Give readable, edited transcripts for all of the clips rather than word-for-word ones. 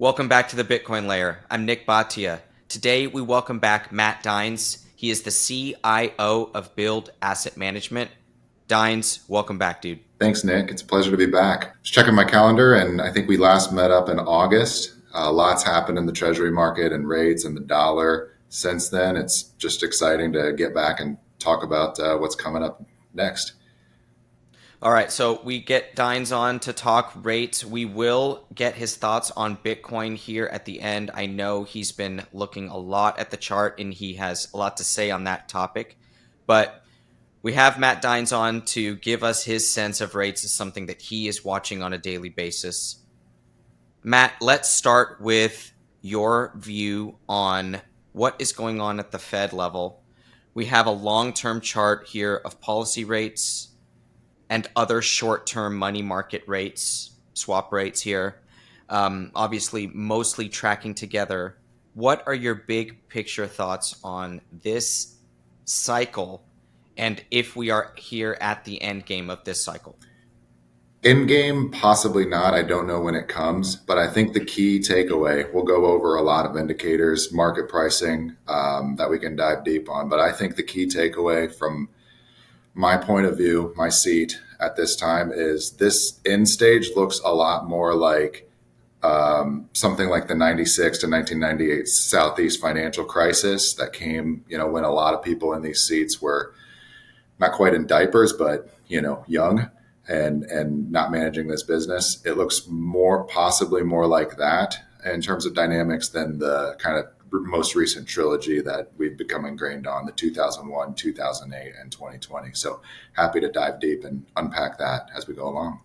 Welcome back to the Bitcoin Layer. I'm Nick Bhatia. Today we welcome back Matt Dines. He is the CIO of Build Asset Management. Dines, welcome back, dude. Thanks, Nick. It's a pleasure to be back. Just checking my calendar, and I think we last met up in August. Lots happened in the Treasury market and rates and the dollar since then. It's just exciting to get back and talk about what's coming up next. All right, so we get Dines on to talk rates. We will get his thoughts on Bitcoin here at the end. I know he's been looking a lot at the chart and he has a lot to say on that topic. But we have Matt Dines on to give us his sense of rates as something that he is watching on a daily basis. Matt, let's start with your view on what is going on at the Fed level. We have a long-term chart here of policy rates and other short-term money market rates, swap rates here, obviously mostly tracking together. What are your big picture thoughts on this cycle and if we are here at the end game of this cycle? In game, possibly not. I don't know when it comes, but I think the key takeaway, we'll go over a lot of indicators, market pricing that we can dive deep on. But I think the key takeaway from my point of view, my seat at this time is this end stage looks a lot more like something like the 96 to 1998 Southeast financial crisis that came, when a lot of people in these seats were not quite in diapers, but, young and not managing this business. It looks possibly more like that in terms of dynamics than the kind of most recent trilogy that we've become ingrained on, the 2001, 2008, and 2020. So happy to dive deep and unpack that as we go along.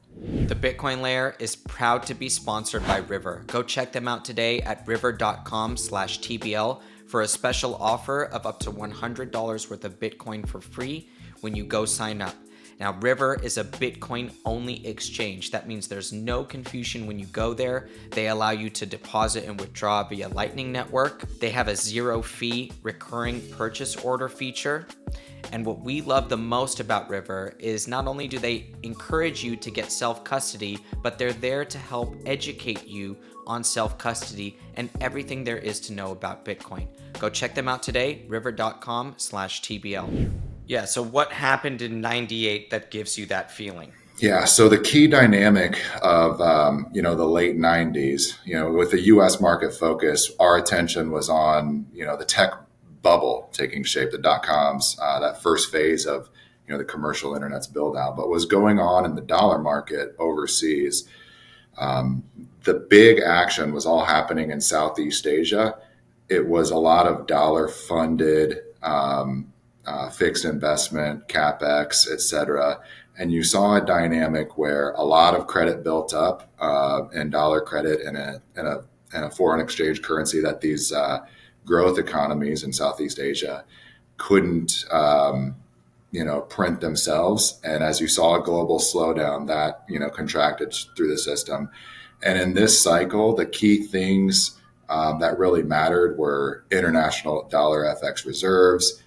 The Bitcoin Layer is proud to be sponsored by River. Go check them out today at river.com/TBL for a special offer of up to $100 worth of Bitcoin for free when you go sign up. Now, River is a Bitcoin-only exchange. That means there's no confusion when you go there. They allow you to deposit and withdraw via Lightning Network. They have a zero-fee recurring purchase order feature. And what we love the most about River is not only do they encourage you to get self-custody, but they're there to help educate you on self-custody and everything there is to know about Bitcoin. Go check them out today, river.com/TBL. Yeah, so what happened in 98 that gives you that feeling? Yeah, so the key dynamic of the late 90s, with the US market focus, our attention was on, the tech bubble taking shape, the dot-coms, that first phase of, the commercial internet's build out. But what was going on in the dollar market overseas, the big action was all happening in Southeast Asia. It was a lot of dollar funded fixed investment, capex, et cetera. And you saw a dynamic where a lot of credit built up in dollar credit in a foreign exchange currency that these growth economies in Southeast Asia couldn't print themselves. And as you saw a global slowdown, that contracted through the system. And in this cycle, the key things that really mattered were international dollar FX reserves,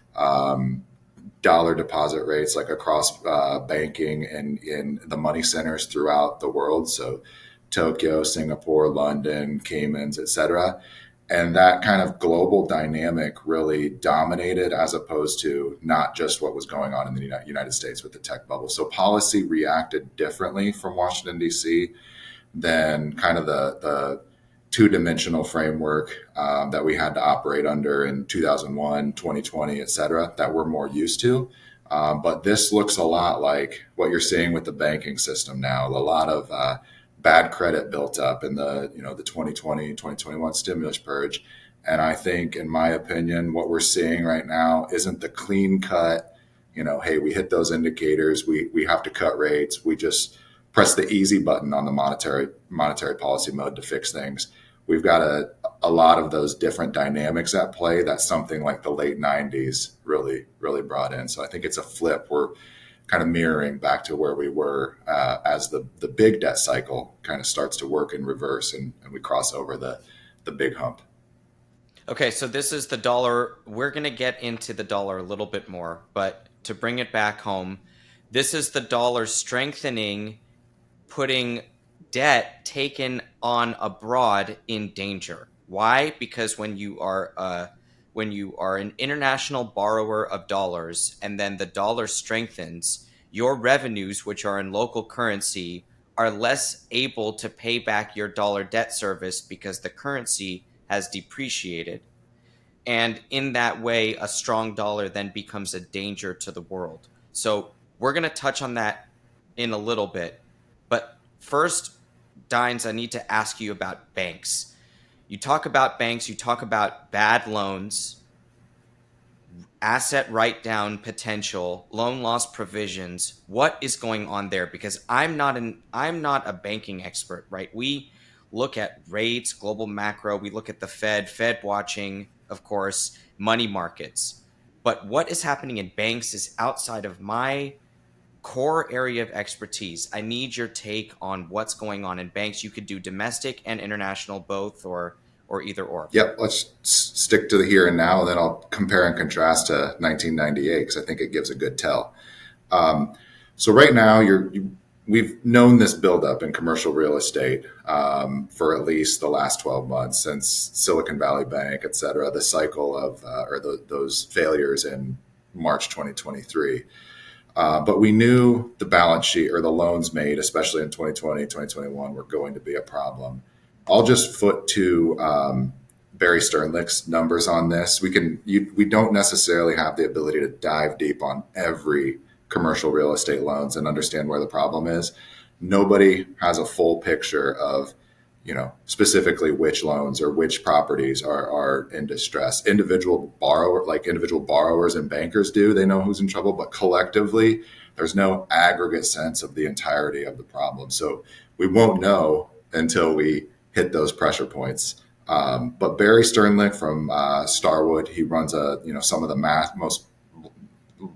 dollar deposit rates, like across banking and in the money centers throughout the world. So Tokyo, Singapore, London, Caymans, et cetera. And that kind of global dynamic really dominated as opposed to not just what was going on in the United States with the tech bubble. So policy reacted differently from Washington, D.C. than kind of the two-dimensional framework that we had to operate under in 2001, 2020, et cetera, that we're more used to. But this looks a lot like what you're seeing with the banking system now. A lot of bad credit built up in the 2020, 2021 stimulus purge. And I think, in my opinion, what we're seeing right now isn't the clean cut, hey, we hit those indicators, we have to cut rates, we just press the easy button on the monetary policy mode to fix things. We've got a lot of those different dynamics at play that something like the late 90s really, really brought in. So I think it's a flip. We're kind of mirroring back to where we were as the big debt cycle kind of starts to work in reverse and we cross over the big hump. Okay, so this is the dollar. We're going to get into the dollar a little bit more, but to bring it back home, this is the dollar strengthening, putting debt taken on abroad in danger. Why? Because when you are an international borrower of dollars and then the dollar strengthens, your revenues, which are in local currency, are less able to pay back your dollar debt service because the currency has depreciated. And in that way, a strong dollar then becomes a danger to the world. So we're going to touch on that in a little bit. But first, Dines, I need to ask you about banks. You talk about banks, you talk about bad loans, asset write down potential, loan loss provisions. What is going on there? Because I'm not a banking expert, right? We look at rates, global macro, we look at the Fed watching, of course, money markets. But what is happening in banks is outside of my core area of expertise. I need your take on what's going on in banks. You could do domestic and international both, or either or. Yep, let's stick to the here and now, and then I'll compare and contrast to 1998 because I think it gives a good tell. Um, so right now, we've known this buildup in commercial real estate for at least the last 12 months since Silicon Valley Bank, et cetera, the cycle of those failures in March 2023. But we knew the balance sheet or the loans made, especially in 2020, 2021, were going to be a problem. I'll just foot to Barry Sternlicht's numbers on this. We don't necessarily have the ability to dive deep on every commercial real estate loans and understand where the problem is. Nobody has a full picture of, specifically which loans or which properties are in distress. Individual borrowers and bankers do. They know who's in trouble, but collectively, there's no aggregate sense of the entirety of the problem. So we won't know until we hit those pressure points. But Barry Sternlicht from Starwood, he runs some of the most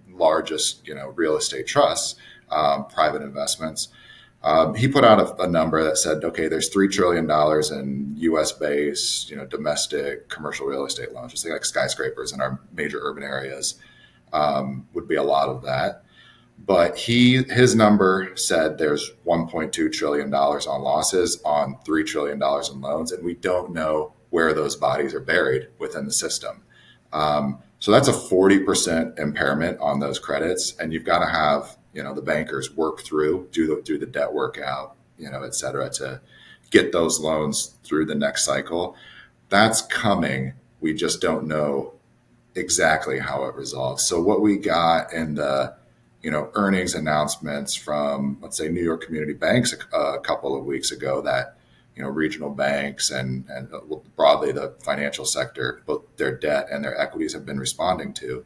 largest real estate trusts, private investments. He put out a number that said, okay, there's $3 trillion in U.S. based, domestic commercial real estate loans, just like skyscrapers in our major urban areas, would be a lot of that. But his number said there's $1.2 trillion on losses on $3 trillion in loans, and we don't know where those bodies are buried within the system. So that's a 40% impairment on those credits, and you've got to have the bankers work through, do the debt workout, et cetera, to get those loans through the next cycle. That's coming. We just don't know exactly how it resolves. So what we got in the earnings announcements from, let's say, New York community banks a couple of weeks ago that regional banks and broadly the financial sector, both their debt and their equities have been responding to.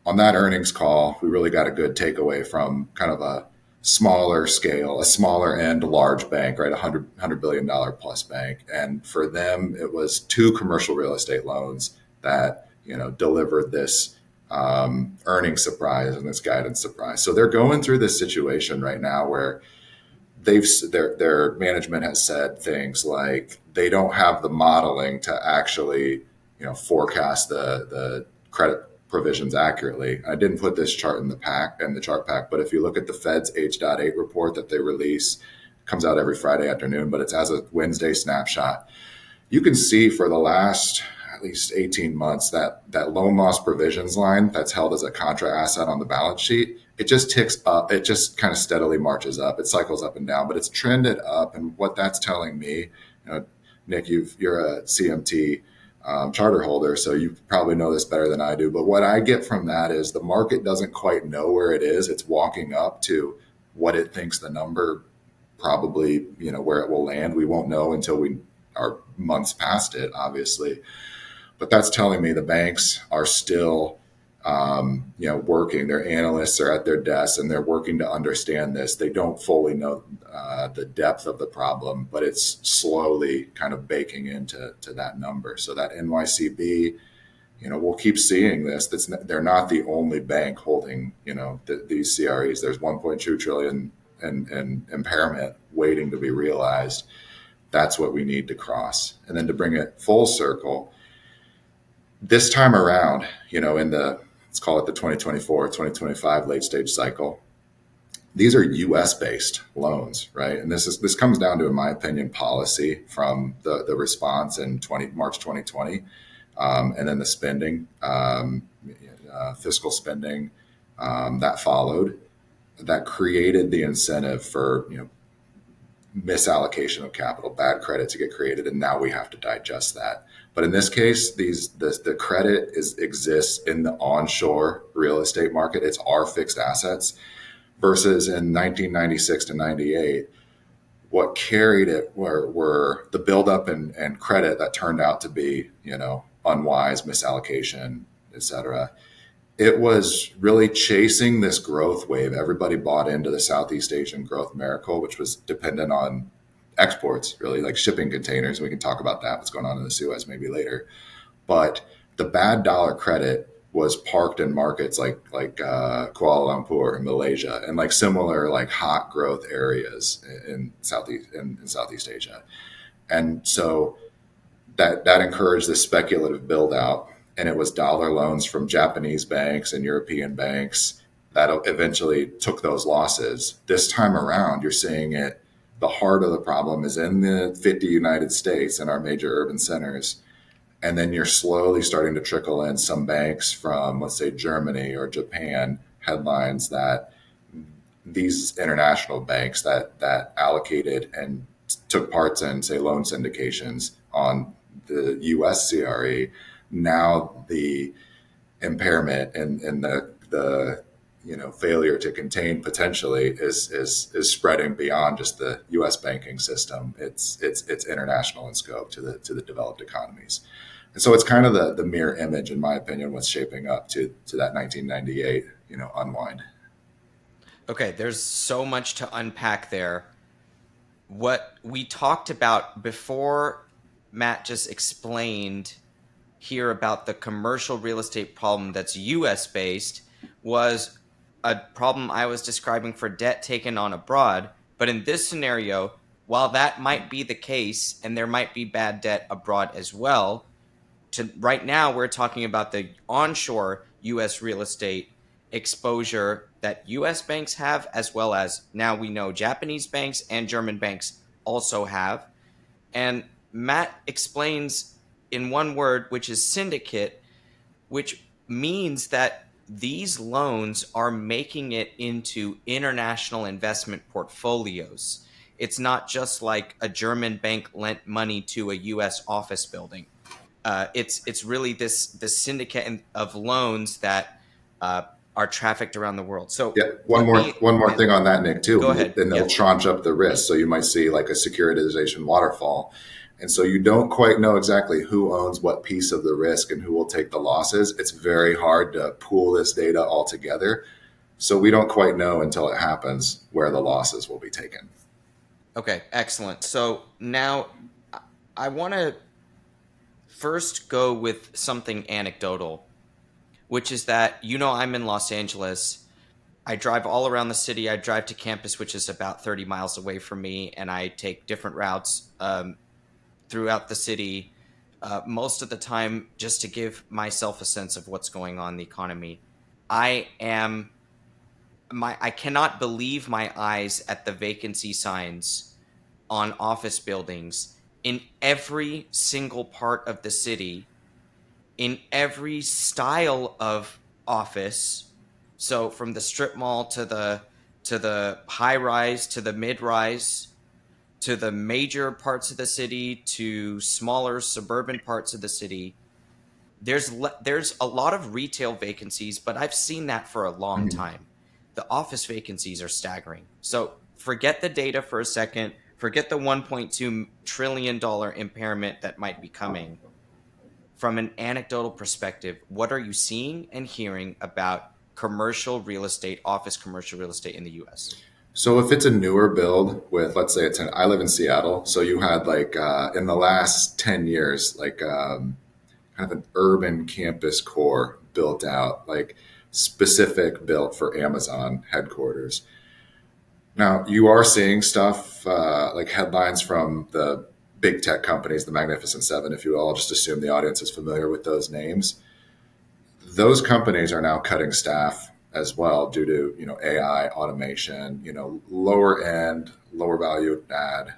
On that earnings call, we really got a good takeaway from kind of a smaller scale, a smaller end large bank, right? $100 billion plus bank. And for them, it was 2 commercial real estate loans that, delivered this earnings surprise and this guidance surprise. So they're going through this situation right now where their management has said things like they don't have the modeling to actually, forecast the credit provisions accurately. I didn't put this chart in the chart pack, but if you look at the Fed's H.8 report that they release, it comes out every Friday afternoon, but it's as a Wednesday snapshot. You can see for the last at least 18 months that loan loss provisions line that's held as a contra asset on the balance sheet, it just ticks up. It just kind of steadily marches up. It cycles up and down, but it's trended up. And what that's telling me, Nick, you're a CMT charter holder, so you probably know this better than I do. But what I get from that is the market doesn't quite know where it is. It's walking up to what it thinks the number probably, where it will land. We won't know until we are months past it, obviously. But that's telling me the banks are still, working. Their analysts are at their desks and they're working to understand this. They don't fully know the depth of the problem, but it's slowly kind of baking into that number. So that NYCB, we'll keep seeing this. They're not the only bank holding, these CREs. There's 1.2 trillion in impairment waiting to be realized. That's what we need to cross. And then to bring it full circle, this time around, let's call it the 2024, 2025 late stage cycle, these are U.S. based loans, right? And this comes down to, in my opinion, policy from the response in March 2020, and then the spending, fiscal spending that followed, that created the incentive for misallocation of capital, bad credit to get created, and now we have to digest that. But in this case, the credit exists in the onshore real estate market. It's our fixed assets versus in 1996 to 98, what carried it were the buildup and credit that turned out to be, unwise misallocation, et cetera. It was really chasing this growth wave. Everybody bought into the Southeast Asian growth miracle, which was dependent on exports, really like shipping containers. We can talk about that, what's going on in the Suez maybe later. But the bad dollar credit was parked in markets like Kuala Lumpur in Malaysia and like similar like hot growth areas in Southeast Asia. And so that encouraged this speculative build out, and it was dollar loans from Japanese banks and European banks that eventually took those losses. This time around, you're seeing it. The heart of the problem is in the 50 United States and our major urban centers. And then you're slowly starting to trickle in some banks from, let's say, Germany or Japan, headlines that these international banks that allocated and took parts in, say, loan syndications on the US CRE, now the impairment and the failure to contain potentially is spreading beyond just the U.S. banking system. It's international in scope to the developed economies, and so it's kind of the mirror image, in my opinion, what's shaping up to that 1998 unwind. Okay, there's so much to unpack there. What we talked about before Matt just explained here about the commercial real estate problem that's US based was a problem I was describing for debt taken on abroad. But in this scenario, while that might be the case and there might be bad debt abroad as well, right now we're talking about the onshore US real estate exposure that US banks have, as well as now we know Japanese banks and German banks also have. And Matt explains in one word, which is syndicate, which means that these loans are making it into international investment portfolios. It's not just like a German bank lent money to a US office building. It's really this syndicate of loans that uh, are trafficked around the world. So Yeah, one let more me one more thing on that, Nick, go too. ahead. And Yeah. it'll tranche up the risk. So you might see like a securitization waterfall. And so you don't quite know exactly who owns what piece of the risk and who will take the losses. It's very hard to pool this data all together. So we don't quite know until it happens where the losses will be taken. Okay. Excellent. So now I want to first go with something anecdotal, which is that I'm in Los Angeles. I drive all around the city. I drive to campus, which is about 30 miles away from me, and I take different routes throughout the city, most of the time just to give myself a sense of what's going on in the economy. I am I cannot believe my eyes at the vacancy signs on office buildings in every single part of the city, in every style of office. So from the strip mall to the high rise to the mid rise to the major parts of the city to smaller suburban parts of the city. There's a lot of retail vacancies, but I've seen that for a long Mhm. time. The office vacancies are staggering. So forget the data for a second. Forget the $1.2 trillion impairment that might be coming. From an anecdotal perspective, what are you seeing and hearing about commercial real estate, office commercial real estate in the US? So if it's a newer build with, let's say I live in Seattle. So you had like in the last 10 years, like kind of an urban campus core built out, like specific built for Amazon headquarters. Now, you are seeing stuff like headlines from the big tech companies, the Magnificent Seven, if you will. I'll just assume the audience is familiar with those names. Those companies are now cutting staff. as well due to AI automation, lower end, lower value add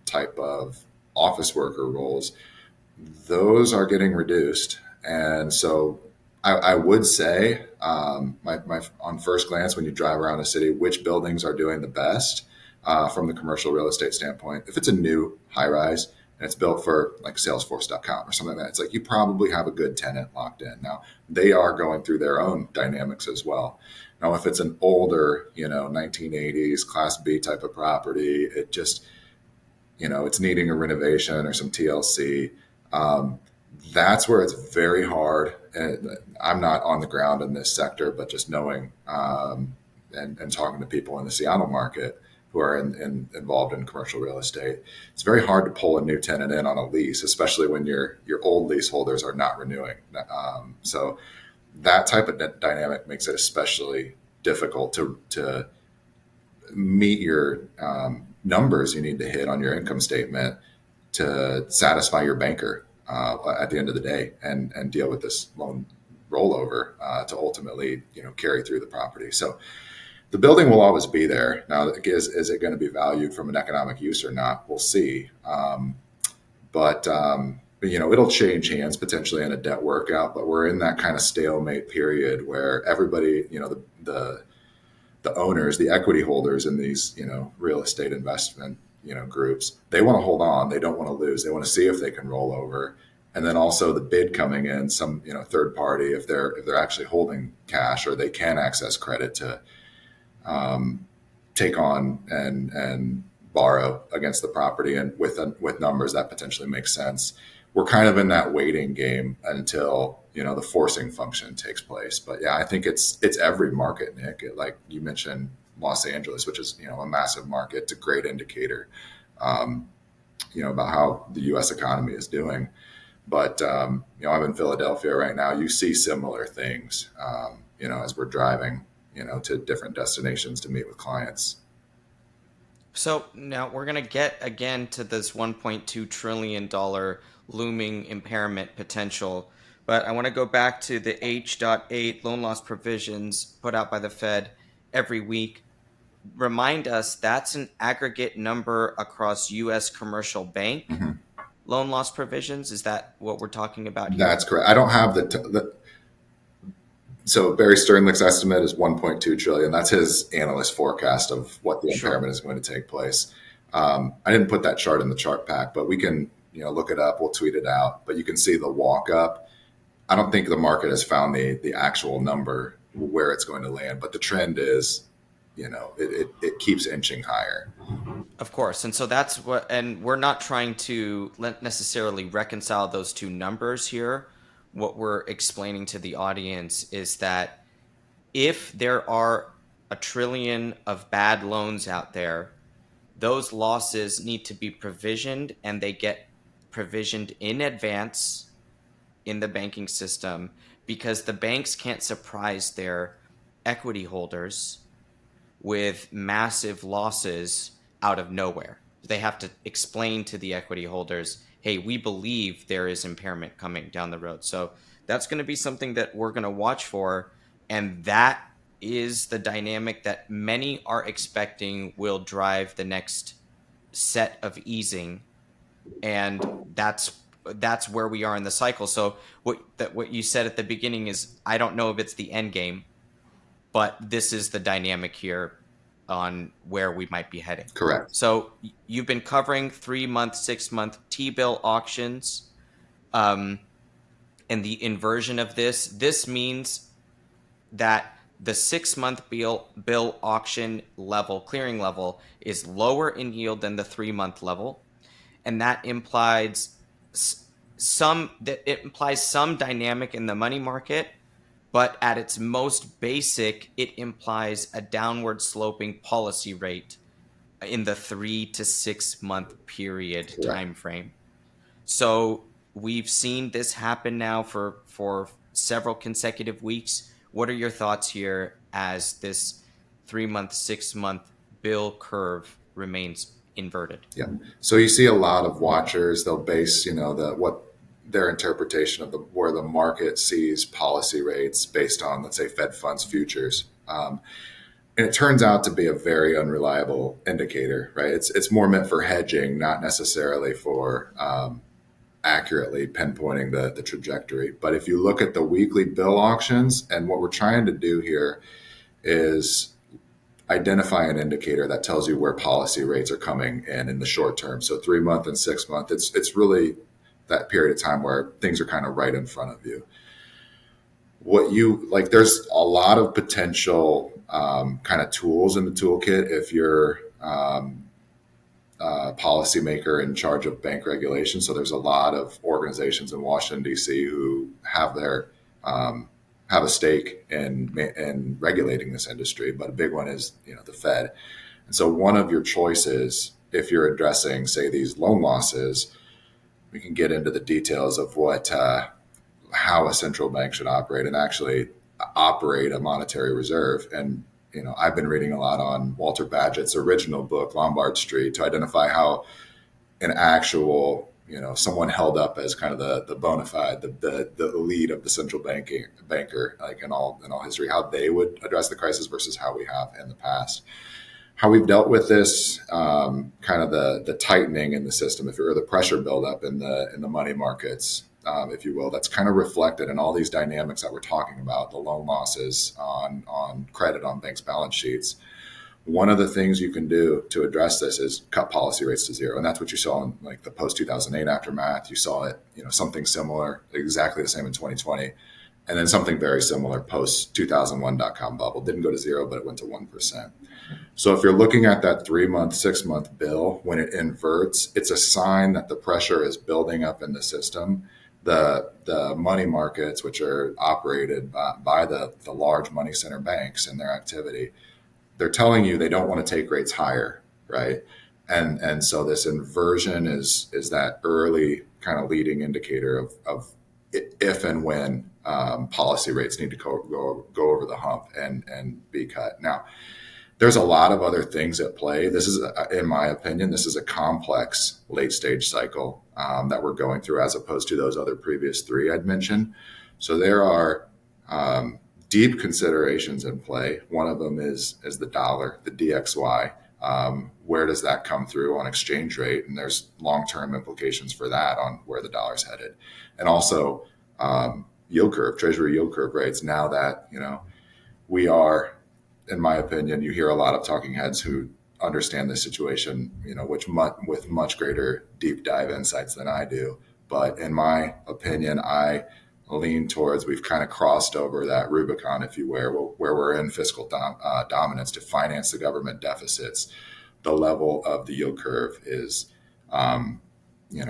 type of office worker roles. Those are getting reduced, and so I would say, on first glance, when you drive around a city, which buildings are doing the best from the commercial real estate standpoint. If it's a new high rise and it's built for like Salesforce.com or something like that, it's like you probably have a good tenant locked in. Now they are going through their own dynamics as well. Now, if it's an older, 1980s Class B type of property, it just it's needing a renovation or some TLC. Um, that's where it's very hard. And I'm not on the ground in this sector, but just knowing and talking to people in the Seattle market who are involved in commercial real estate, it's very hard to pull a new tenant in on a lease, especially when your old leaseholders are not renewing. So that type of dynamic makes it especially difficult to meet your numbers you need to hit on your income statement to satisfy your banker at the end of the day and deal with this loan rollover to ultimately carry through the property. So the building will always be there. Now, is it going to be valued from an economic use or not? We'll see. But it'll change hands potentially in a debt workout. But we're in that kind of stalemate period where everybody, the owners, the equity holders in these, real estate investment, groups, they want to hold on. They don't want to lose. They want to see if they can roll over. And then also the bid coming in, some, third party, if they're actually holding cash or they can access credit to take on and borrow against the property and with numbers that potentially make sense. We're kind of in that waiting game until the forcing function takes place. But yeah, I think it's every market, Nick. Like you mentioned, Los Angeles, which is a massive market. It's a great indicator, about how the U.S. economy is doing. But I'm in Philadelphia right now. You see similar things, as we're driving, to different destinations to meet with clients. So now we're going to get again to this $1.2 trillion looming impairment potential. But I want to go back to the H.8 loan loss provisions put out by the Fed every week. Remind us that's an aggregate number across U.S. commercial bank Mm-hmm. loan loss provisions. Is that what we're talking about here? That's correct. I don't have so Barry Sternlicht's estimate is 1.2 trillion. That's his analyst forecast of what the Sure. impairment is going to take place. I didn't put that chart in the chart pack, but we can look it up. We'll tweet it out. But you can see the walk up. I don't think the market has found the actual number where it's going to land, but the trend is, it keeps inching higher. Of course. And so that's what, and we're not trying to necessarily reconcile those two numbers here. What we're explaining to the audience is that if there are a trillion of bad loans out there, those losses need to be provisioned and they get provisioned in advance in the banking system because the banks can't surprise their equity holders with massive losses out of nowhere. They have to explain to the equity holders, hey, we believe there is impairment coming down the road. So that's going to be something that we're going to watch for. And that is the dynamic that many are expecting will drive the next set of easing. And that's where we are in the cycle. So what you said at the beginning is, I don't know if it's the end game, but this is the dynamic here on where we might be heading. Correct. So you've been covering 3-month, 6-month T-bill auctions, and the inversion of this. This means that the 6-month bill auction level, clearing level, is lower in yield than the 3-month level, and that implies some dynamic in the money market. But at its most basic, it implies a downward sloping policy rate in the 3 to 6 month period Correct. time frame. So we've seen this happen now for several consecutive weeks. What are your thoughts here as this 3-month, 6-month bill curve remains inverted? Yeah. So you see a lot of watchers. They'll base, what their interpretation of where the market sees policy rates based on, let's say, Fed funds futures. And it turns out to be a very unreliable indicator, right? It's more meant for hedging, not necessarily for accurately pinpointing the trajectory. But if you look at the weekly bill auctions, and what we're trying to do here is identify an indicator that tells you where policy rates are coming in the short term. So 3 month and 6 month, it's really that period of time where things are kind of right in front of you. What you like, there's a lot of potential kind of tools in the toolkit if you're policymaker in charge of bank regulation. So there's a lot of organizations in Washington D.C. who have their have a stake in regulating this industry. But a big one is the Fed. And so one of your choices, if you're addressing, say, these loan losses, we can get into the details of what how a central bank should operate and actually operate a monetary reserve. And I've been reading a lot on Walter Bagehot's original book, Lombard Street, to identify how an actual, someone held up as kind of the bona fide, the lead of the central banker, like in all history, how they would address the crisis versus how we have in the past. How we've dealt with this, kind of the tightening in the system, or the pressure buildup in the money markets, if you will, that's kind of reflected in all these dynamics that we're talking about, the loan losses on credit on banks' balance sheets. One of the things you can do to address this is cut policy rates to zero, and that's what you saw in like the post 2008 aftermath. You saw it, something similar, exactly the same in 2020, and then something very similar post 2001 .com bubble. Didn't go to zero, but it went to 1%. So if you're looking at that 3 month, 6 month bill, when it inverts, it's a sign that the pressure is building up in the system. The money markets, which are operated by the large money center banks and their activity, they're telling you they don't want to take rates higher, right? And so this inversion is that early kind of leading indicator of if and when policy rates need to go over the hump and be cut. Now, there's a lot of other things at play. This is, in my opinion, this is a complex late stage cycle that we're going through, as opposed to those other previous three I'd mentioned. So there are deep considerations in play. One of them is the dollar, the DXY. Where does that come through on exchange rate? And there's long-term implications for that on where the dollar's headed. And also yield curve, treasury yield curve rates. Now that, we are, in my opinion, you hear a lot of talking heads who understand this situation, with much greater deep dive insights than I do. But in my opinion, I lean towards we've kind of crossed over that Rubicon, if you will, where we're in fiscal dominance to finance the government deficits. The level of the yield curve is,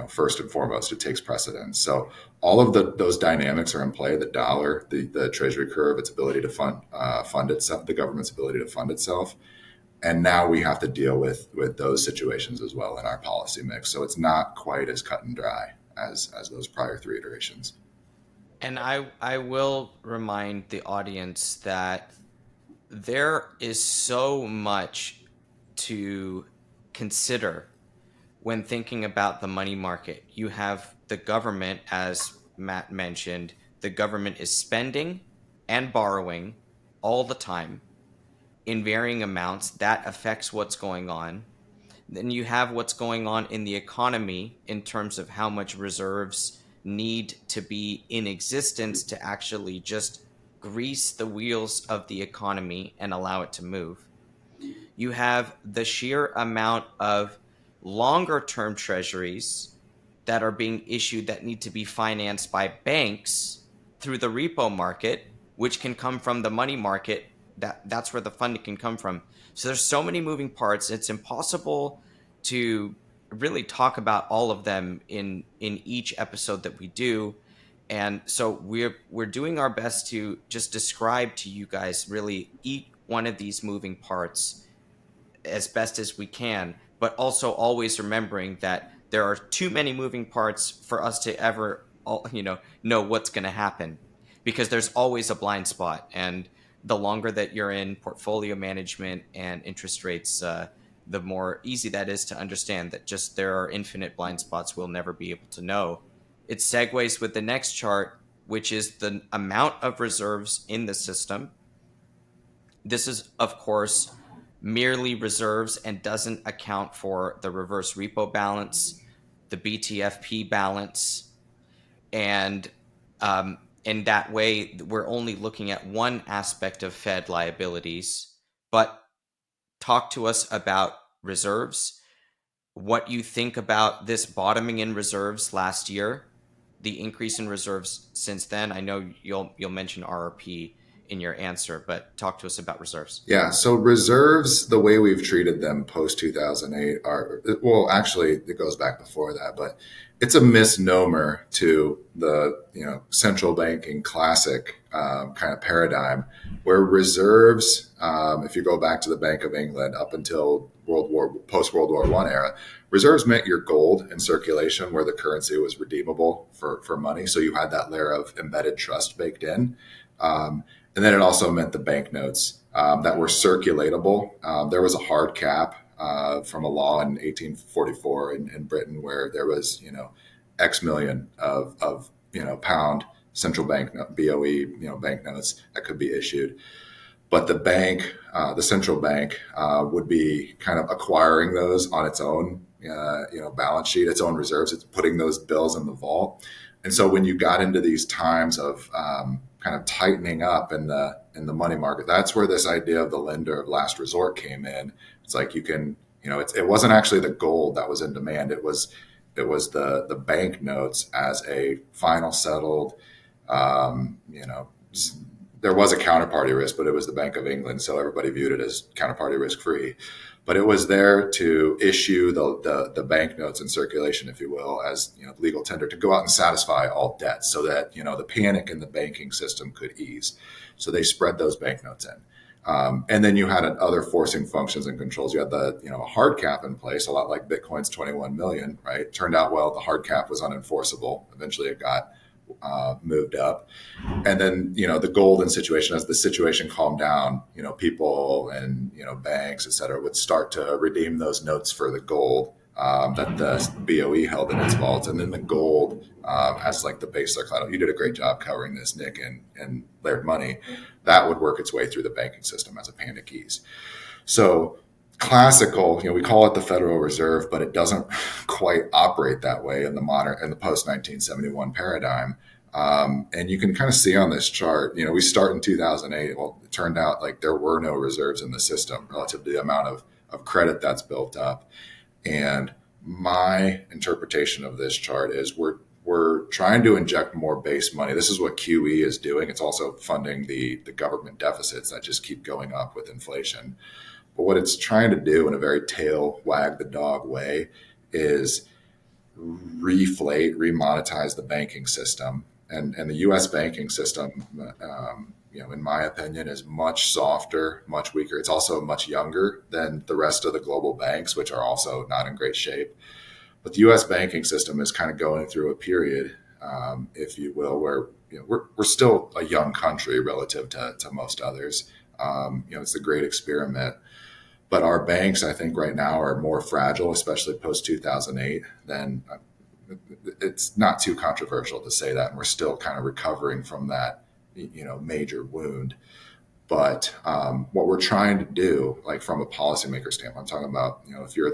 first and foremost, it takes precedence. So all of those dynamics are in play. The dollar, the treasury curve, its ability to fund itself, the government's ability to fund itself. And now we have to deal with those situations as well in our policy mix. So it's not quite as cut and dry as those prior three iterations. And I will remind the audience that there is so much to consider when thinking about the money market. You have the government, as Matt mentioned, the government is spending and borrowing all the time in varying amounts. That affects what's going on. Then you have what's going on in the economy in terms of how much reserves need to be in existence to actually just grease the wheels of the economy and allow it to move. You have the sheer amount of longer term treasuries that are being issued that need to be financed by banks through the repo market, which can come from the money market. That's where the funding can come from. So there's so many moving parts. It's impossible to really talk about all of them in each episode that we do. And so we're doing our best to just describe to you guys really each one of these moving parts as best as we can, but also always remembering that there are too many moving parts for us to ever, know what's going to happen, because there's always a blind spot. And the longer that you're in portfolio management and interest rates, the more easy that is to understand that just there are infinite blind spots we'll never be able to know It segues with the next chart, which is the amount of reserves in the system. This is, of course, merely reserves and doesn't account for the reverse repo balance, the BTFP balance, and in that way, we're only looking at one aspect of Fed liabilities. But talk to us about reserves, what you think about this bottoming in reserves last year, the increase in reserves since then. I know you'll mention RRP in your answer, but talk to us about reserves. Yeah, so reserves, the way we've treated them post 2008 are, well, actually, it goes back before that, but it's a misnomer to the central banking classic kind of paradigm, where reserves, if you go back to the Bank of England up until post World War One era, reserves meant your gold in circulation, where the currency was redeemable for money. So you had that layer of embedded trust baked in. And then it also meant the banknotes that were circulatable. There was a hard cap from a law in 1844 in Britain, where there was, X million of pound central bank BOE, banknotes that could be issued. But the bank, the central bank, would be kind of acquiring those on its own, balance sheet, its own reserves. It's putting those bills in the vault. And so when you got into these times of kind of tightening up in the money market, that's where this idea of the lender of last resort came in. It's like you can, it wasn't actually the gold that was in demand. It was the bank notes as a final settled, um, you know, there was a counterparty risk, but it was the Bank of England, so everybody viewed it as counterparty risk free. But it was there to issue the banknotes in circulation, if you will, as legal tender to go out and satisfy all debts, so that the panic in the banking system could ease. So they spread those banknotes in. And then you had other forcing functions and controls. You had a hard cap in place, a lot like Bitcoin's 21 million, right? Turned out, well, the hard cap was unenforceable. Eventually it got moved up. And then, the golden situation, as the situation calmed down, people and, banks, et cetera, would start to redeem those notes for the gold that the BOE held in its vaults. And then the gold as like the base layer collateral. You did a great job covering this, Nick, and layered money. That would work its way through the banking system as a panic ease. So classical, we call it the Federal Reserve, but it doesn't quite operate that way in the post 1971 paradigm. And you can kind of see on this chart, we start in 2008. Well, it turned out like there were no reserves in the system relative to the amount of credit that's built up. And my interpretation of this chart is we're trying to inject more base money. This is what QE is doing. It's also funding the government deficits that just keep going up with inflation. But what it's trying to do in a very tail wag the dog way is remonetize the banking system. And the U.S. banking system, in my opinion, is much softer, much weaker. It's also much younger than the rest of the global banks, which are also not in great shape. But the U.S. banking system is kind of going through a period, if you will, where we're still a young country relative to most others. It's a great experiment. But our banks, I think, right now are more fragile, especially post 2008. Than it's not too controversial to say that, and we're still kind of recovering from that, major wound. But what we're trying to do, like from a policymaker standpoint, I'm talking about, if you're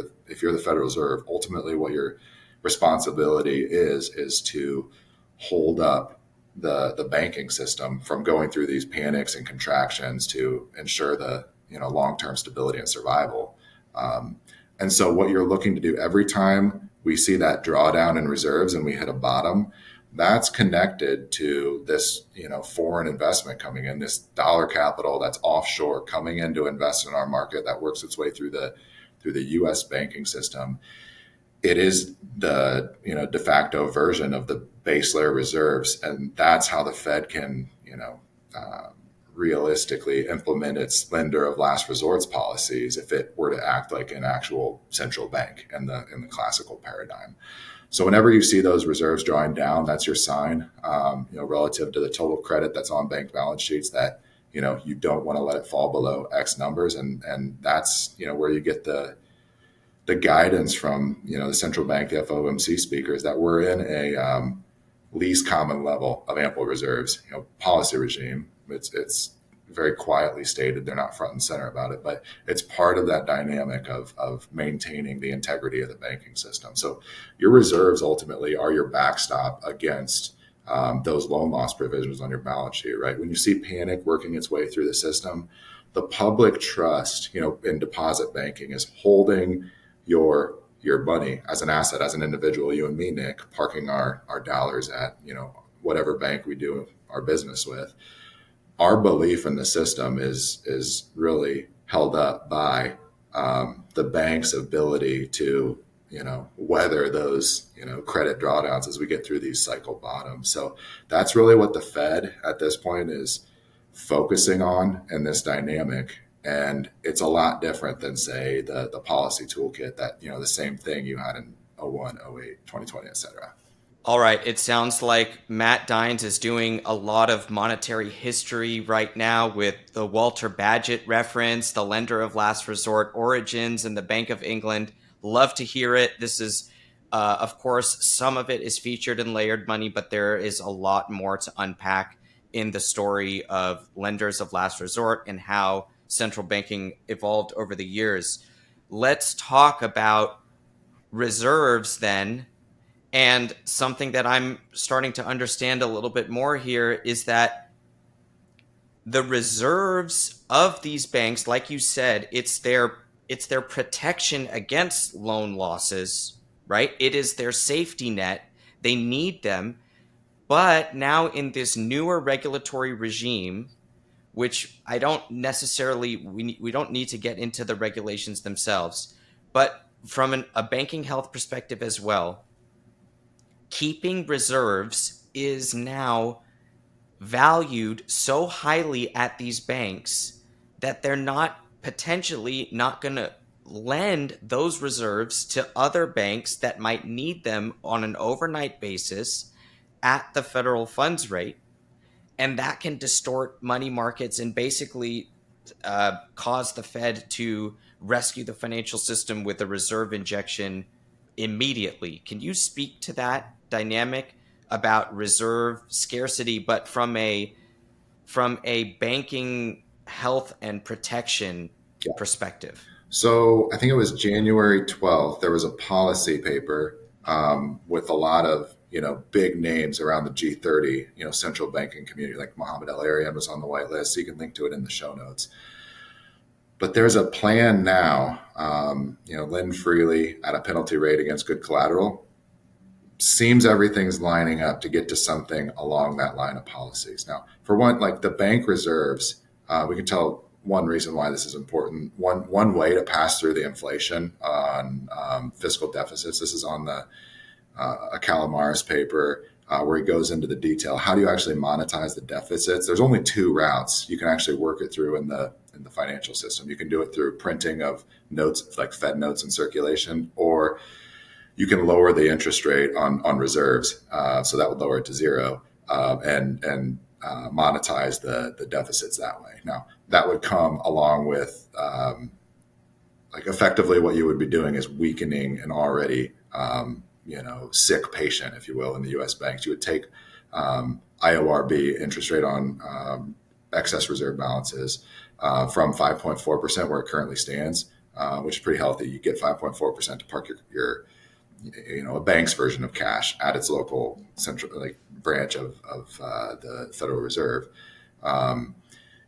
the Federal Reserve, ultimately what your responsibility is to hold up the banking system from going through these panics and contractions to ensure the long-term stability and survival. And so what you're looking to do every time we see that drawdown in reserves and we hit a bottom, that's connected to this, foreign investment coming in, this dollar capital that's offshore coming in to invest in our market that works its way through the U.S. banking system. It is the de facto version of the base layer reserves, and that's how the Fed can realistically implement its lender of last resorts policies if it were to act like an actual central bank in the classical paradigm. So whenever you see those reserves drawing down, that's your sign, relative to the total credit that's on bank balance sheets, that you don't want to let it fall below X numbers, and that's where you get the guidance from the central bank, the FOMC speakers, that we're in least common level of ample reserves, policy regime. It's very quietly stated. They're not front and center about it, but it's part of that dynamic of maintaining the integrity of the banking system. So your reserves ultimately are your backstop against those loan loss provisions on your balance sheet, right? When you see panic working its way through the system, the public trust, in deposit banking is holding your money as an asset, as an individual, you and me, Nick, parking our dollars at, whatever bank we do our business with. Our belief in the system is really held up by the bank's ability to weather those credit drawdowns as we get through these cycle bottoms. So that's really what the Fed at this point is focusing on in this dynamic. And it's a lot different than, say, the policy toolkit that, the same thing you had in 01, 08, 2020, et cetera. All right, it sounds like Matt Dines is doing a lot of monetary history right now with the Walter Bagehot reference, the lender of last resort origins, and the Bank of England. Love to hear it. This is, of course, some of it is featured in Layered Money, but there is a lot more to unpack in the story of lenders of last resort and how central banking evolved over the years. Let's talk about reserves then. And something that I'm starting to understand a little bit more here is that the reserves of these banks, like you said, it's their protection against loan losses, right? It is their safety net. They need them. But now in this newer regulatory regime, which I don't necessarily, we don't need to get into the regulations themselves, but from a banking health perspective as well, keeping reserves is now valued so highly at these banks that they're not potentially not going to lend those reserves to other banks that might need them on an overnight basis at the federal funds rate. And that can distort money markets and basically cause the Fed to rescue the financial system with a reserve injection immediately. Can you speak to that dynamic about reserve scarcity, but from a banking health and protection Yeah. perspective? So I think it was January 12th. There was a policy paper with a lot of big names around the G30, central banking community, like Mohammed El-Arian was on the white list. So you can link to it in the show notes. But there's a plan now. Lend freely at a penalty rate against good collateral. Seems everything's lining up to get to something along that line of policies. Now, for one, like the bank reserves, we can tell one reason why this is important. One way to pass through the inflation on fiscal deficits. This is on the Calamares paper where he goes into the detail. How do you actually monetize the deficits? There's only two routes you can actually work it through in the financial system. You can do it through printing of notes, like Fed notes in circulation, or you can lower the interest rate on reserves, so that would lower it to zero, and monetize the deficits that way. Now, that would come along with like effectively what you would be doing is weakening an already sick patient, if you will, in the U.S. banks. You would take IORB interest rate on excess reserve balances from 5.4% where it currently stands, which is pretty healthy. You get 5.4% to park your a bank's version of cash at its local central branch of the Federal Reserve.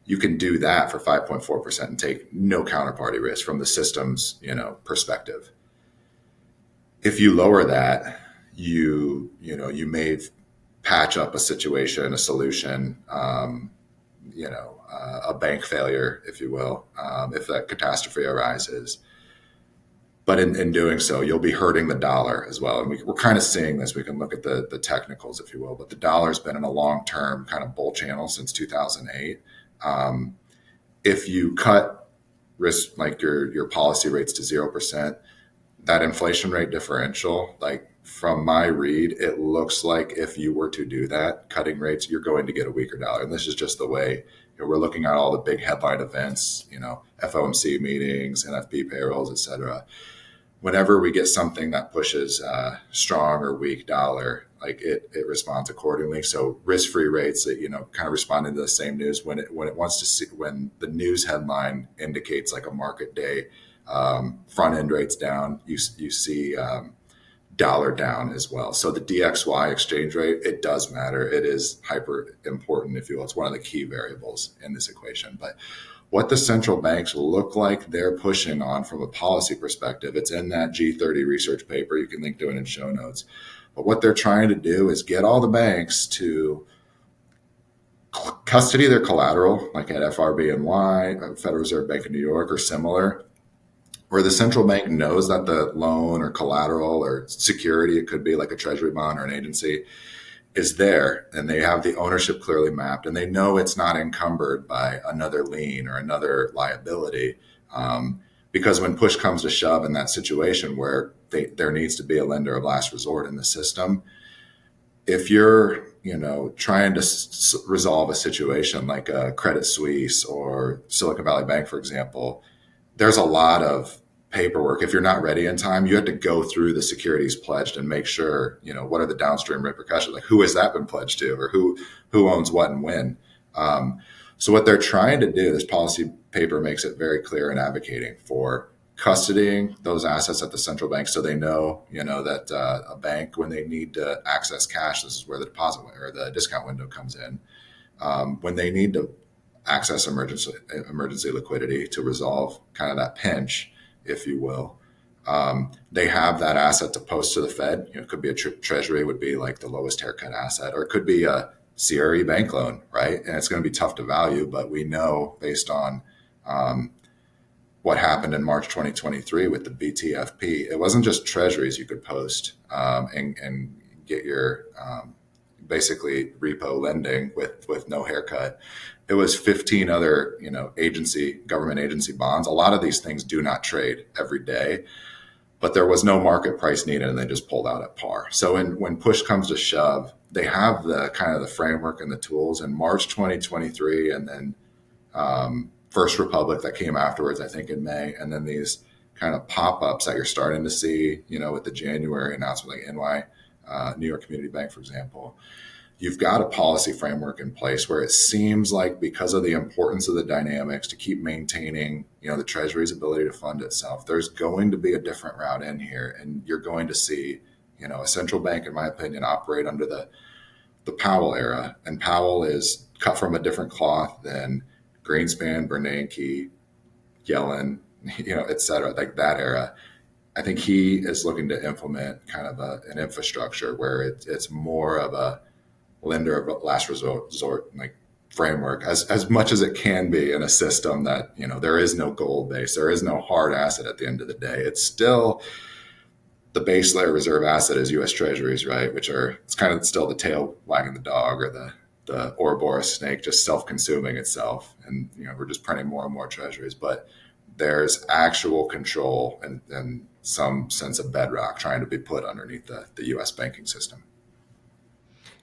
You can do that for 5.4% and take no counterparty risk from the system's perspective. If you lower that, you may patch up a situation, a solution, a bank failure, if you will, if that catastrophe arises. But in doing so, you'll be hurting the dollar as well. And we're kind of seeing this. We can look at the technicals, if you will. But the dollar's been in a long-term kind of bull channel since 2008. If you cut risk, like your policy rates to 0%, that inflation rate differential, like from my read, it looks like if you were to do that, cutting rates, you're going to get a weaker dollar. And this is just the way we're looking at all the big headline events, FOMC meetings, NFP payrolls, et cetera. whenever we get something that pushes strong or weak dollar, like it responds accordingly. So risk free rates that kind of responding to the same news when it wants to see when the news headline indicates like a market day front end rates down, you see dollar down as well. So the DXY exchange rate, it does matter. It is hyper important, if you will. It's one of the key variables in this equation. But what the central banks look like they're pushing on from a policy perspective, it's in that G30 research paper. You can link to it in show notes. But what they're trying to do is get all the banks to custody their collateral, like at FRBNY, Federal Reserve Bank of New York, or similar, where the central bank knows that the loan or collateral or security, it could be like a treasury bond or an agency, is there, and they have the ownership clearly mapped, and they know it's not encumbered by another lien or another liability. Because when push comes to shove in that situation where there needs to be a lender of last resort in the system, if you're trying to resolve a situation like a Credit Suisse or Silicon Valley Bank, for example, there's a lot of paperwork. If you're not ready in time, you have to go through the securities pledged and make sure, what are the downstream repercussions? Like who has that been pledged to, or who owns what and when? So what they're trying to do, this policy paper makes it very clear and advocating for custodying those assets at the central bank, so they know, that a bank, when they need to access cash, this is where the deposit or the discount window comes in. When they need to access emergency liquidity to resolve kind of that pinch, if you will. They have that asset to post to the Fed. It could be a treasury would be like the lowest haircut asset, or it could be a CRE bank loan, right? And it's going to be tough to value, but we know based on what happened in March 2023 with the BTFP, it wasn't just treasuries you could post and get your basically repo lending with no haircut. It was 15 other, government agency bonds. A lot of these things do not trade every day, but there was no market price needed, and they just pulled out at par. So when push comes to shove, they have the kind of the framework and the tools. In March 2023, and then First Republic that came afterwards, I think in May, and then these kind of pop-ups that you're starting to see, with the January announcement, like New York Community Bank, for example. You've got a policy framework in place where it seems like, because of the importance of the dynamics to keep maintaining, the Treasury's ability to fund itself, there's going to be a different route in here, and you're going to see, a central bank, in my opinion, operate under the Powell era, and Powell is cut from a different cloth than Greenspan, Bernanke, Yellen, et cetera, like that era. I think he is looking to implement kind of an infrastructure where it's more of a lender of last resort like framework, as much as it can be in a system that there is no gold base, there is no hard asset at the end of the day. It's still the base layer reserve asset is US Treasuries, right? Which it's kind of still the tail wagging the dog, or the Ouroboros snake just self-consuming itself, and we're just printing more and more treasuries. But there's actual control and some sense of bedrock trying to be put underneath the US banking system.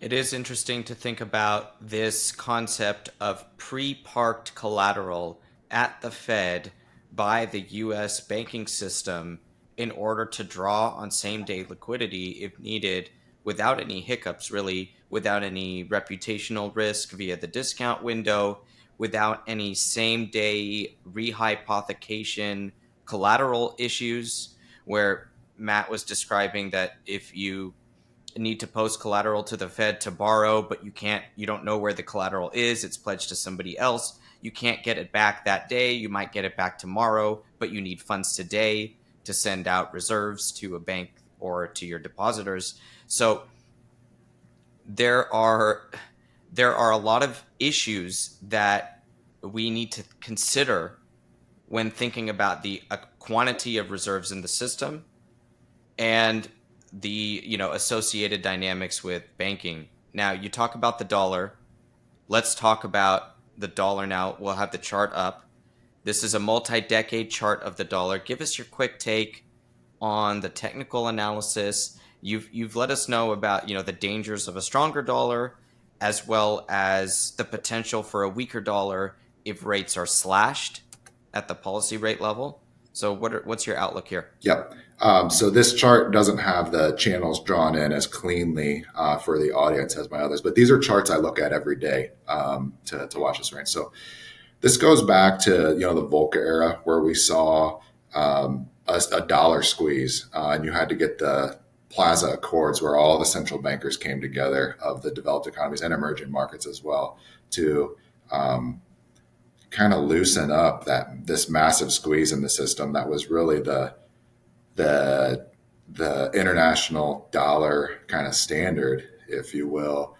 It is interesting to think about this concept of pre-parked collateral at the Fed by the US banking system in order to draw on same-day liquidity if needed, without any hiccups, really, without any reputational risk via the discount window, without any same-day rehypothecation collateral issues, where Matt was describing that if you need to post collateral to the Fed to borrow, but you don't know where the collateral is, it's pledged to somebody else, you can't get it back that day, you might get it back tomorrow, but you need funds today to send out reserves to a bank or to your depositors. So there are a lot of issues that we need to consider when thinking about the quantity of reserves in the system and the associated dynamics with banking. Now, you talk about the dollar. Let's talk about the dollar now. We'll have the chart up. This is a multi-decade chart of the dollar. Give us your quick take on the technical analysis. You've let us know about the dangers of a stronger dollar, as well as the potential for a weaker dollar if rates are slashed at the policy rate level. So what's your outlook here? Yep. So this chart doesn't have the channels drawn in as cleanly for the audience as my others, but these are charts I look at every day to watch this range. So this goes back to the Volcker era where we saw a dollar squeeze, and you had to get the Plaza Accords where all the central bankers came together of the developed economies and emerging markets as well to kind of loosen up this massive squeeze in the system that was really the the international dollar kind of standard, if you will,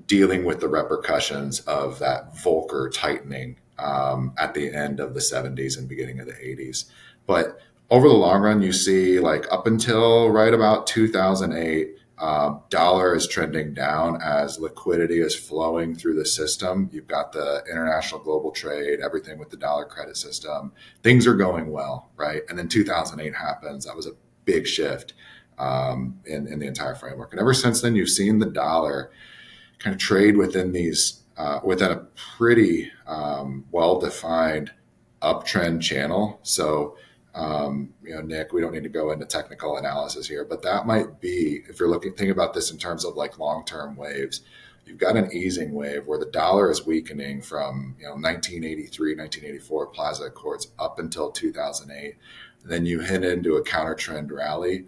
dealing with the repercussions of that Volcker tightening at the end of the 70s and beginning of the 80s. But over the long run, you see like up until right about 2008, dollar is trending down as liquidity is flowing through the system. You've got the international global trade, everything with the dollar credit system. Things are going well, right? And then 2008 happens. That was a big shift in the entire framework. And ever since then, you've seen the dollar kind of trade within these within a pretty well defined uptrend channel. So, Nick, we don't need to go into technical analysis here, but that might be if you're thinking about this in terms of like long term waves. You've got an easing wave where the dollar is weakening from 1983, 1984 Plaza Accords up until 2008. Then you hit into a counter trend rally.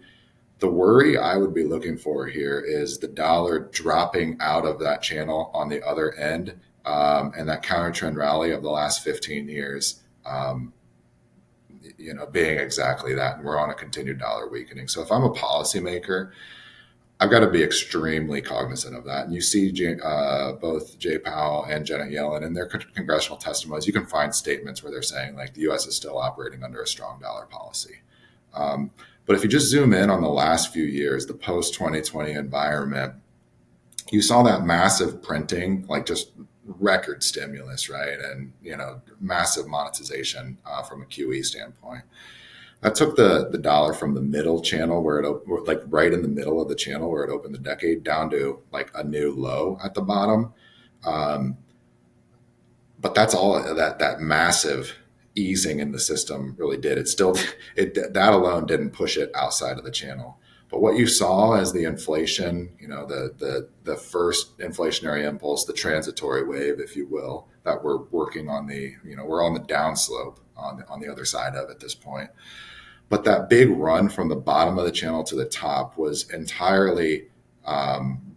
The worry I would be looking for here is the dollar dropping out of that channel on the other end, and that counter trend rally of the last 15 years, being exactly that. And we're on a continued dollar weakening. So if I'm a policymaker, I've got to be extremely cognizant of that. And you see both Jay Powell and Janet Yellen in their congressional testimonies, you can find statements where they're saying like the U.S. is still operating under a strong dollar policy. But if you just zoom in on the last few years, the post 2020 environment, you saw that massive printing, like just record stimulus, right? And, massive monetization from a QE standpoint. That took the dollar from the middle channel where like right in the middle of the channel where it opened the decade down to like a new low at the bottom. Um, but that's all that massive easing in the system really did. That alone didn't push it outside of the channel. But what you saw as the inflation, the first inflationary impulse, the transitory wave, if you will, that we're working on we're on the downslope on the other side of at this point. But that big run from the bottom of the channel to the top was entirely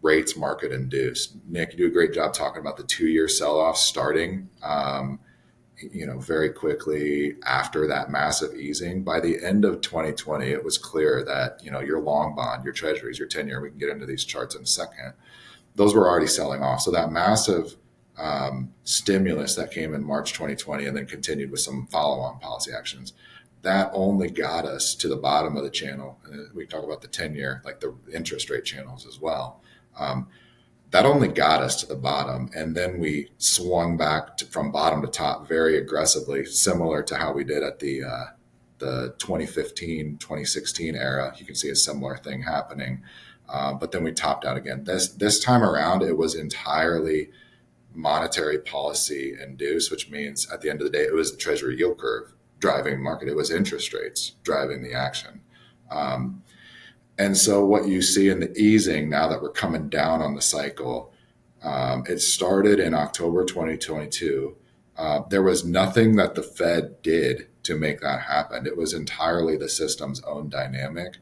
rates market induced. Nick, you do a great job talking about the 2 year sell off starting, very quickly after that massive easing. By the end of 2020, it was clear that, your long bond, your treasuries, your 10 year, we can get into these charts in a second, those were already selling off. So that massive stimulus that came in March 2020 and then continued with some follow on policy actions that only got us to the bottom of the channel. And we talk about the 10 year, like the interest rate channels as well. That only got us to the bottom. And then we swung back from bottom to top very aggressively, similar to how we did at the 2015, 2016 era. You can see a similar thing happening. But then we topped out again. This time around, it was entirely monetary policy induced, which means at the end of the day, it was the Treasury yield curve driving market. It was interest rates driving the action. And so what you see in the easing now that we're coming down on the cycle, it started in October 2022. There was nothing that the Fed did to make that happen. It was entirely the system's own dynamic.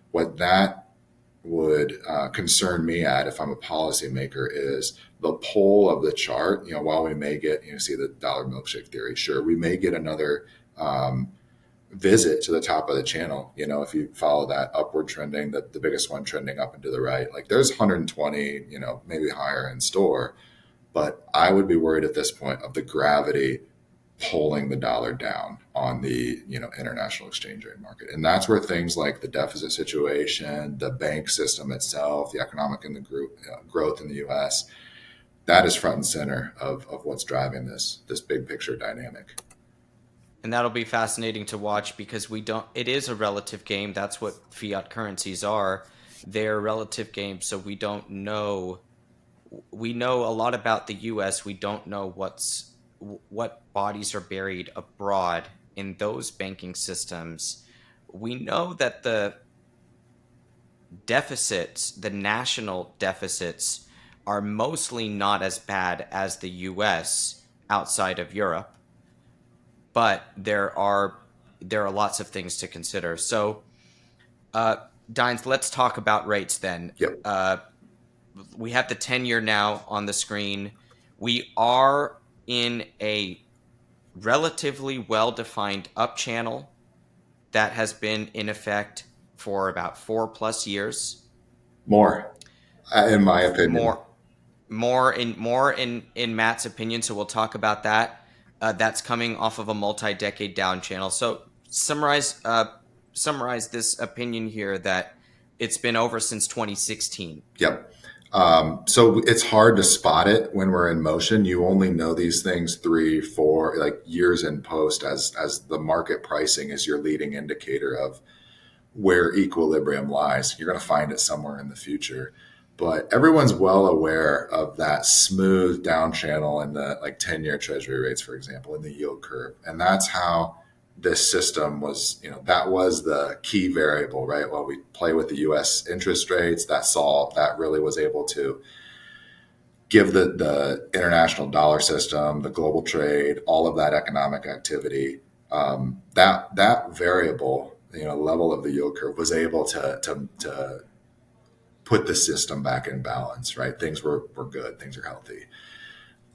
What that would concern me at if I'm a policymaker is the pull of the chart. While we may get, see the dollar milkshake theory, sure, we may get another visit to the top of the channel. If you follow that upward trending, the biggest one trending up and to the right, like there's 120, maybe higher in store. But I would be worried at this point of the gravity pulling the dollar down on the international exchange rate market. And that's where things like the deficit situation, the bank system itself, the economic and the growth in the US, that is front and center of what's driving this big picture dynamic. And that'll be fascinating to watch because it is a relative game. That's what fiat currencies are. They're relative games, so we don't know. We know a lot about the US. We don't know what bodies are buried abroad in those banking systems, we know that the deficits, the national deficits, are mostly not as bad as the US outside of Europe, but there are lots of things to consider. So, uh, Dines, let's talk about rates then. Yep. Uh, we have the 10-year now on the screen. We are in a relatively well-defined up channel that has been in effect for about 4+ years. More, in my opinion. More in Matt's opinion, so we'll talk about that. That's coming off of a multi-decade down channel. So summarize this opinion here that it's been over since 2016. Yep. So it's hard to spot it when we're in motion. You only know these things 3, 4, like years in post, as the market pricing is your leading indicator of where equilibrium lies. You're going to find it somewhere in the future. But everyone's well aware of that smooth down channel in the like 10-year treasury rates, for example, in the yield curve. And that's how this system was, that was the key variable, right? While we play with the US interest rates, that really was able to give the international dollar system, the global trade, all of that economic activity, that variable, level of the yield curve was able to put the system back in balance, right? Things were good, things are healthy.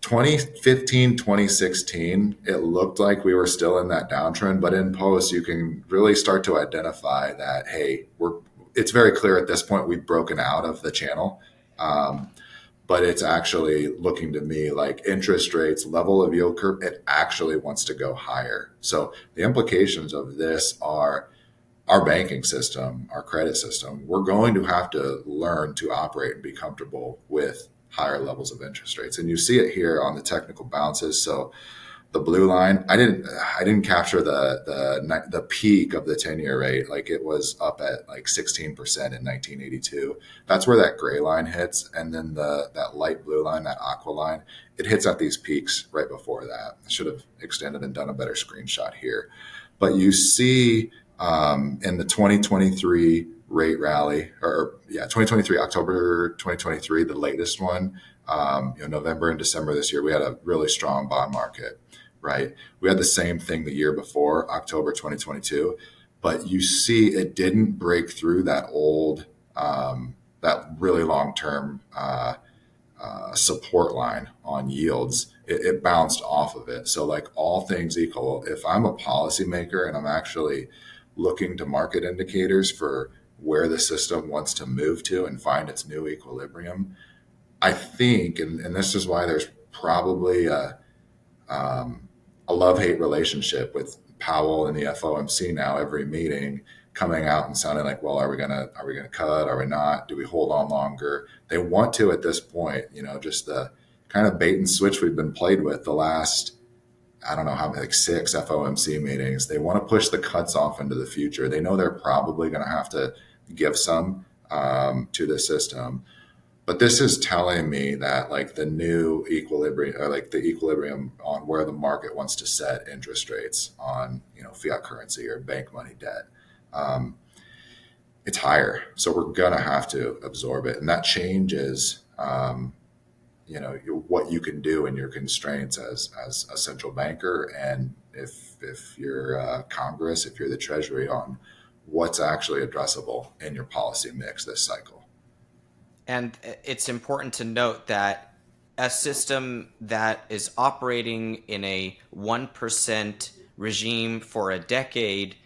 2015, 2016, it looked like we were still in that downtrend, but in post, you can really start to identify that, hey, it's very clear at this point we've broken out of the channel. But it's actually looking to me like interest rates, level of yield curve, it actually wants to go higher. So the implications of this are our banking system, our credit system, we're going to have to learn to operate and be comfortable with higher levels of interest rates. And you see it here on the technical bounces. So the blue line, I didn't capture the peak of the 10-year rate. Like it was up at like 16% in 1982. That's where that gray line hits. And then that light blue line, that aqua line, it hits at these peaks right before that. I should have extended and done a better screenshot here. But you see in the 2023 rate rally, 2023, October 2023, the latest one, November and December this year, we had a really strong bond market, right? We had the same thing the year before, October 2022, but you see it didn't break through that really long-term support line on yields. It bounced off of it. So like all things equal, if I'm a policymaker and I'm actually looking to market indicators for where the system wants to move to and find its new equilibrium, I think, and this is why there's probably a love-hate relationship with Powell and the FOMC now. Every meeting coming out and sounding like, well, are we gonna cut? Are we not? Do we hold on longer? They want to at this point, just the kind of bait and switch we've been played with the last, I don't know how many, like 6 FOMC meetings. They want to push the cuts off into the future. They know they're probably going to have to give some to the system. But this is telling me that like the new equilibrium, or like the equilibrium on where the market wants to set interest rates on, fiat currency or bank money debt, um, it's higher. So we're gonna have to absorb it, and that changes, what you can do and your constraints as a central banker, and if you're Congress, if you're the Treasury, on what's actually addressable in your policy mix this cycle. And it's important to note that a system that is operating in a 1% regime for a decade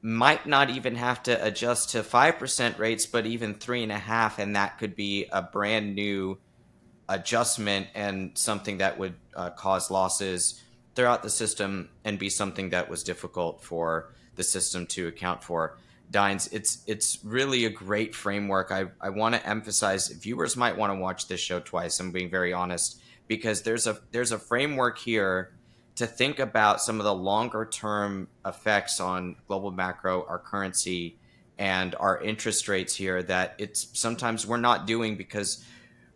might not even have to adjust to 5% rates, but even 3.5%, and that could be a brand new adjustment and something that would cause losses throughout the system and be something that was difficult for the system to account for. Dines, it's really a great framework. I want to emphasize viewers might want to watch this show twice. I'm being very honest, because there's a framework here to think about some of the longer term effects on global macro, our currency, and our interest rates here that it's sometimes we're not doing because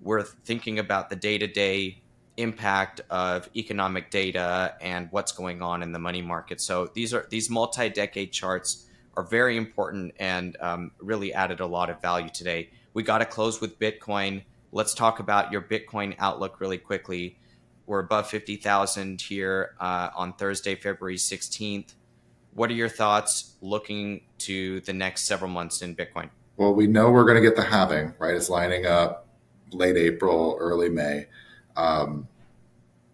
we're thinking about the day-to-day impact of economic data and what's going on in the money market. So these multi-decade charts are very important and really added a lot of value today. We got to close with Bitcoin. Let's talk about your Bitcoin outlook really quickly. We're above 50,000 here on Thursday, February 16th. What are your thoughts looking to the next several months in Bitcoin? Well, we know we're going to get the halving, right? It's lining up late April, early May. Um,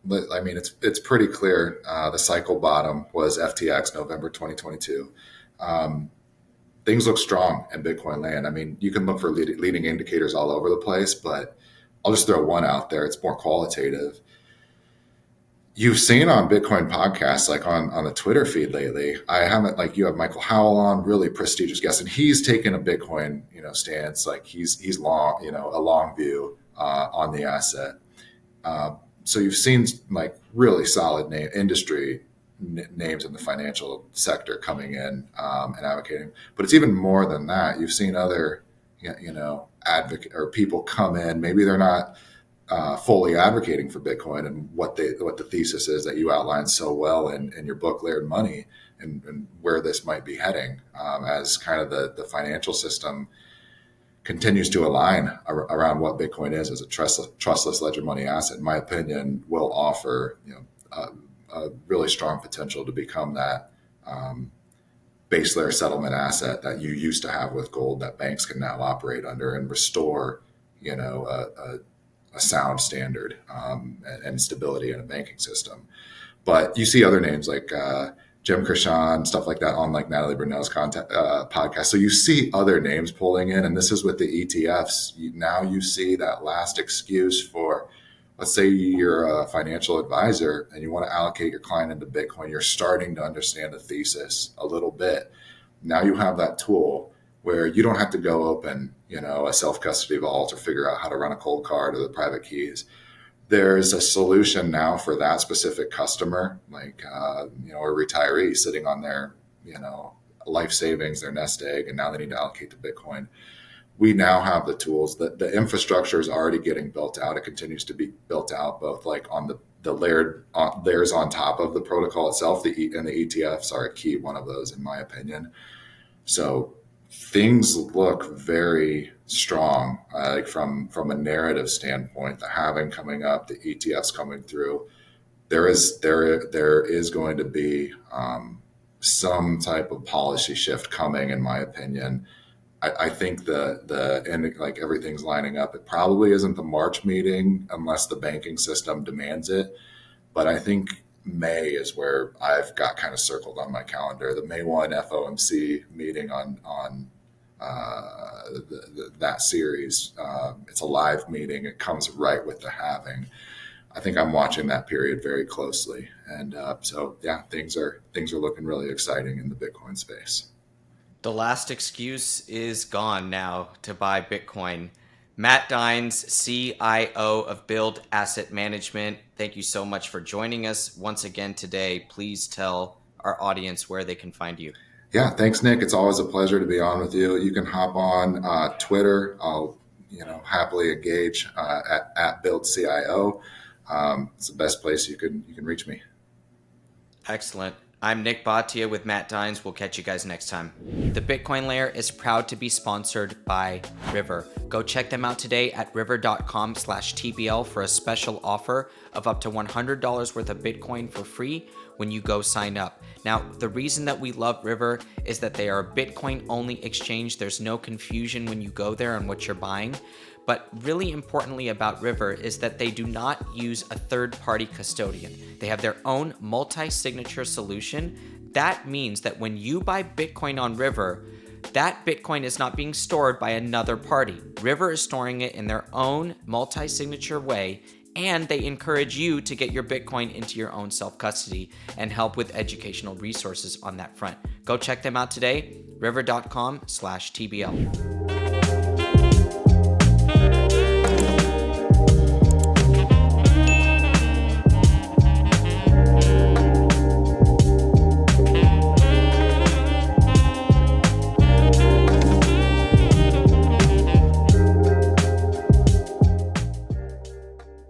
but I mean, it's pretty clear. The cycle bottom was FTX, November 2022. Um, Things look strong in Bitcoin land. I mean, you can look for leading indicators all over the place, but I'll just throw one out there. It's more qualitative. You've seen on Bitcoin podcasts, like on the Twitter feed lately, I haven't, like, you have Michael Howell on, really prestigious guest, and he's taken a Bitcoin, stance. Like he's long, a long view on the asset. So you've seen like really solid industry names in the financial sector coming in and advocating. But it's even more than that. You've seen other, advocate or people come in. Maybe they're not fully advocating for Bitcoin and what the thesis is that you outlined so well in your book, Layered Money, and where this might be heading as kind of the financial system continues to align around what Bitcoin is as a trustless ledger money asset. In my opinion, will offer a really strong potential to become that base layer settlement asset that you used to have with gold that banks can now operate under and restore, a sound standard and stability in a banking system. But you see other names like Jim Krishan, stuff like that on like Natalie Brunell's podcast. So you see other names pulling in, and this is with the ETFs. Now you see that last excuse for, let's say you're a financial advisor and you want to allocate your client into Bitcoin. You're starting to understand the thesis a little bit. Now you have that tool where you don't have to go open, a self-custody vault or figure out how to run a cold card or the private keys. There's a solution now for that specific customer, like, a retiree sitting on their, life savings, their nest egg, and now they need to allocate to Bitcoin. We now have the tools that the infrastructure is already getting built out. It continues to be built out, both like on the layers on top of the protocol itself, and the ETFs are a key one of those, in my opinion. So things look very strong, like from a narrative standpoint. The halving coming up, the ETFs coming through. There is going to be some type of policy shift coming, in my opinion. I think and like everything's lining up. It probably isn't the March meeting unless the banking system demands it. But I think May is where I've got kind of circled on my calendar. The May 1 FOMC meeting on that series. It's a live meeting. It comes right with the halving. I think I'm watching that period very closely, and so yeah, things are looking really exciting in the Bitcoin space. The last excuse is gone now to buy Bitcoin. Matt Dines, CIO of Build Asset Management, thank you so much for joining us once again today. Please tell our audience where they can find you. Yeah, thanks, Nick. It's always a pleasure to be on with you. You can hop on Twitter. I'll happily engage at BuildCIO. It's the best place you can reach me. Excellent. I'm Nick Bhatia with Matt Dines. We'll catch you guys next time. The Bitcoin Layer is proud to be sponsored by River. Go check them out today at river.com/TBL for a special offer of up to $100 worth of Bitcoin for free when you go sign up. Now, the reason that we love River is that they are a Bitcoin only exchange. There's no confusion when you go there on what you're buying. But really importantly about River is that they do not use a third-party custodian. They have their own multi-signature solution. That means that when you buy Bitcoin on River, that Bitcoin is not being stored by another party. River is storing it in their own multi-signature way, and they encourage you to get your Bitcoin into your own self-custody and help with educational resources on that front. Go check them out today, river.com/TBL.